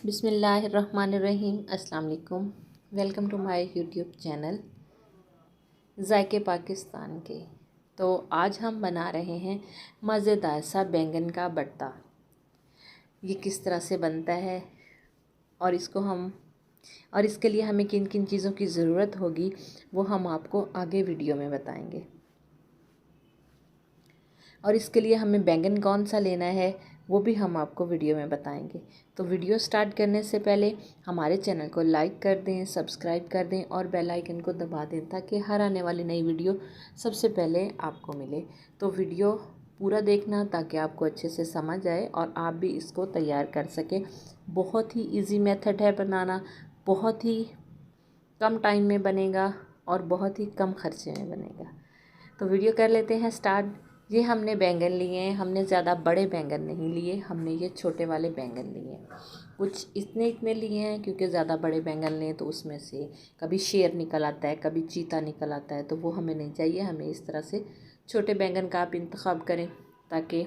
बिस्मिल्लाहिर्रहमानिर्रहीम। अस्सलाम वालेकुम। Welcome to my YouTube channel ज़ायके पाकिस्तान के। तो आज हम बना रहे हैं मज़ेदार सा बैंगन का भरता। ये किस तरह से बनता है और इसके लिए हमें किन किन चीज़ों की ज़रूरत होगी वो हम आपको आगे वीडियो में बताएंगे। और इसके लिए हमें बैंगन कौन सा लेना है वो भी हम आपको वीडियो में बताएंगे। तो वीडियो स्टार्ट करने से पहले हमारे चैनल को लाइक कर दें, सब्सक्राइब कर दें और बेल आइकन को दबा दें ताकि हर आने वाली नई वीडियो सबसे पहले आपको मिले। तो वीडियो पूरा देखना ताकि आपको अच्छे से समझ आए और आप भी इसको तैयार कर सकें। बहुत ही ईजी मेथड है बनाना, बहुत ही कम टाइम में बनेगा और बहुत ही कम खर्चे में बनेगा। तो वीडियो कर लेते हैं स्टार्ट। ये हमने बैंगन लिए हैं, हमने ज़्यादा बड़े बैंगन नहीं लिए, हमने ये छोटे वाले बैंगन लिए हैं। कुछ इतने लिए हैं क्योंकि ज़्यादा बड़े बैंगन लें तो उसमें से कभी शेर निकल आता है, कभी चीता निकल आता है, तो वो हमें नहीं चाहिए। हमें इस तरह से छोटे बैंगन का आप इंतखाब करें ताकि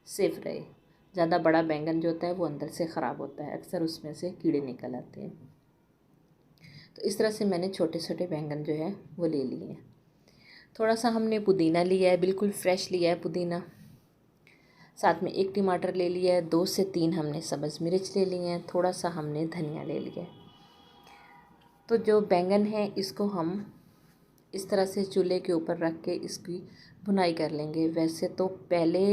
सेफ़ रहे। ज़्यादा बड़ा बैंगन जो होता है वो अंदर से ख़राब होता है, अक्सर उसमें से कीड़े निकल आते हैं। तो इस तरह से मैंने छोटे छोटे बैंगन जो है वो ले लिए हैं। थोड़ा सा हमने पुदीना लिया है, बिल्कुल फ्रेश लिया है पुदीना। साथ में एक टमाटर ले लिया है, 2 से 3 हमने सब्ज़ मिर्च ले लिए हैं, थोड़ा सा हमने धनिया ले लिया है। तो जो बैंगन है इसको हम इस तरह से चूल्हे के ऊपर रख के इसकी भुनाई कर लेंगे। वैसे तो पहले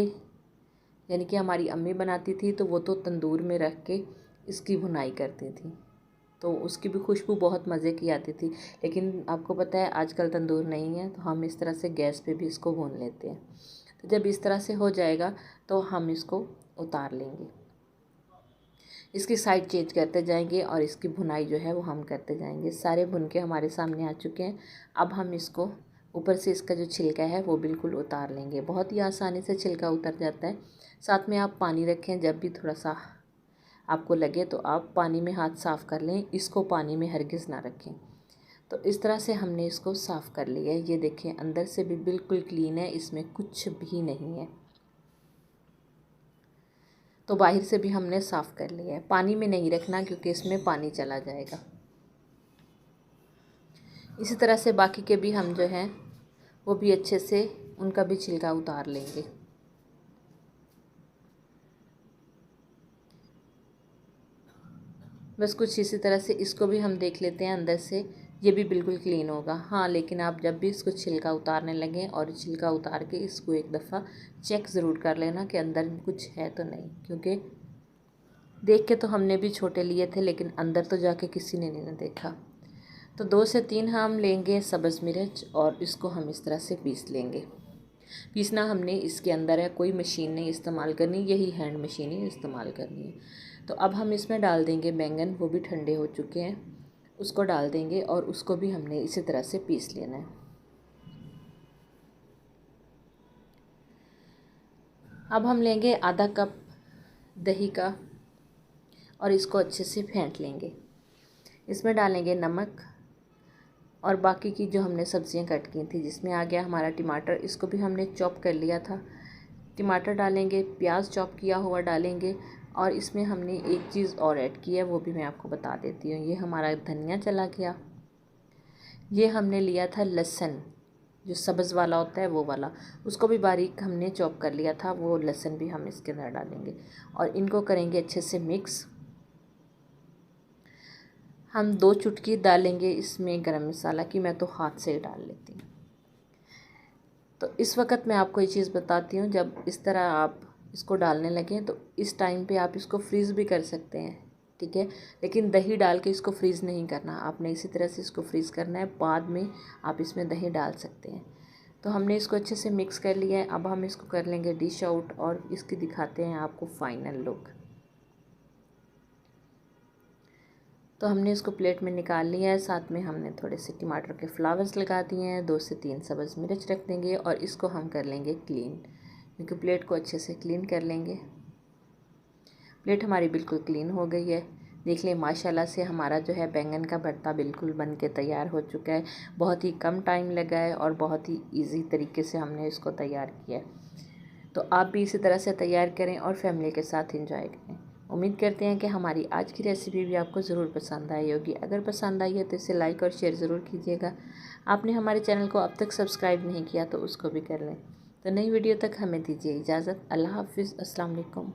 यानी कि हमारी अम्मी बनाती थी तो वो तो तंदूर में रख के इसकी भुनाई करती थी, तो उसकी भी खुशबू बहुत मज़े की आती थी। लेकिन आपको पता है आजकल तंदूर नहीं है, तो हम इस तरह से गैस पे भी इसको भून लेते हैं। तो जब इस तरह से हो जाएगा तो हम इसको उतार लेंगे, इसकी साइड चेंज करते जाएंगे और इसकी भुनाई जो है वो हम करते जाएंगे। सारे भुन के हमारे सामने आ चुके हैं। अब हम इसको ऊपर से इसका जो छिलका है वो बिल्कुल उतार लेंगे। बहुत ही आसानी से छिलका उतर जाता है। साथ में आप पानी रखें, जब भी थोड़ा सा आपको लगे तो आप पानी में हाथ साफ़ कर लें, इसको पानी में हरगिज़ ना रखें। तो इस तरह से हमने इसको साफ़ कर लिया है। ये देखें अंदर से भी बिल्कुल क्लीन है, इसमें कुछ भी नहीं है। तो बाहर से भी हमने साफ़ कर लिया है। पानी में नहीं रखना क्योंकि इसमें पानी चला जाएगा। इसी तरह से बाकी के भी हम जो हैं वो भी अच्छे से उनका भी छिलका उतार लेंगे। बस कुछ इसी तरह से इसको भी हम देख लेते हैं अंदर से। ये भी बिल्कुल क्लीन होगा। हाँ, लेकिन आप जब भी इसको छिलका उतारने लगें और छिलका उतार के इसको एक दफ़ा चेक ज़रूर कर लेना कि अंदर कुछ है तो नहीं, क्योंकि देख के तो हमने भी छोटे लिए थे लेकिन अंदर तो जाके किसी ने नहीं देखा। तो 2 से 3 हम लेंगे सब्ज़ मिर्च और इसको हम इस तरह से पीस लेंगे। पीसना हमने इसके अंदर है, कोई मशीन नहीं इस्तेमाल करनी, यही हैंड मशीन ही इस्तेमाल करनी है। तो अब हम इसमें डाल देंगे बैंगन, वो भी ठंडे हो चुके हैं, उसको डाल देंगे और उसको भी हमने इसी तरह से पीस लेना है। अब हम लेंगे आधा कप दही का और इसको अच्छे से फेंट लेंगे। इसमें डालेंगे नमक और बाकी की जो हमने सब्ज़ियां कट की थी, जिसमें आ गया हमारा टमाटर, इसको भी हमने चॉप कर लिया था। टमाटर डालेंगे, प्याज चॉप किया हुआ डालेंगे और इसमें हमने एक चीज़ और ऐड की है, वो भी मैं आपको बता देती हूँ। ये हमारा धनिया चला गया। ये हमने लिया था लहसुन, जो सब्ज़ वाला होता है वो वाला, उसको भी बारीक हमने चॉप कर लिया था। वो लहसुन भी हम इसके अंदर डालेंगे और इनको करेंगे अच्छे से मिक्स। हम 2 चुटकी डालेंगे इसमें गरम मसाला की, मैं तो हाथ से ही डाल लेती हूँ। तो इस वक्त मैं आपको ये चीज़ बताती हूँ, जब इस तरह आप इसको डालने लगें तो इस टाइम पे आप इसको फ्रीज़ भी कर सकते हैं, ठीक है। लेकिन दही डाल के इसको फ्रीज़ नहीं करना, आपने इसी तरह से इसको फ्रीज़ करना है। बाद में आप इसमें दही डाल सकते हैं। तो हमने इसको अच्छे से मिक्स कर लिया है। अब हम इसको कर लेंगे डिश आउट और इसकी दिखाते हैं आपको फ़ाइनल लुक। तो हमने इसको प्लेट में निकाल लिया है। साथ में हमने थोड़े से टमाटर के फ्लावर्स लगा दिए हैं, 2 से 3 सब्ज़ मिर्च रख देंगे और इसको हम कर लेंगे क्लीन, क्योंकि प्लेट को अच्छे से क्लीन कर लेंगे। प्लेट हमारी बिल्कुल क्लीन हो गई है। देख लें माशाल्लाह से हमारा जो है बैंगन का भरता बिल्कुल बन के तैयार हो चुका है। बहुत ही कम टाइम लगा है और बहुत ही ईजी तरीके से हमने इसको तैयार किया है। तो आप भी इसी तरह से तैयार करें और फैमिली के साथ एंजॉय करें। उम्मीद करते हैं कि हमारी आज की रेसिपी भी आपको ज़रूर पसंद आई होगी। अगर पसंद आई है तो इसे लाइक और शेयर ज़रूर कीजिएगा। आपने हमारे चैनल को अब तक सब्सक्राइब नहीं किया तो उसको भी कर लें। तो नई वीडियो तक हमें दीजिए इजाज़त। अल्लाह हाफ़िज़। अस्सलाम वालेकुम।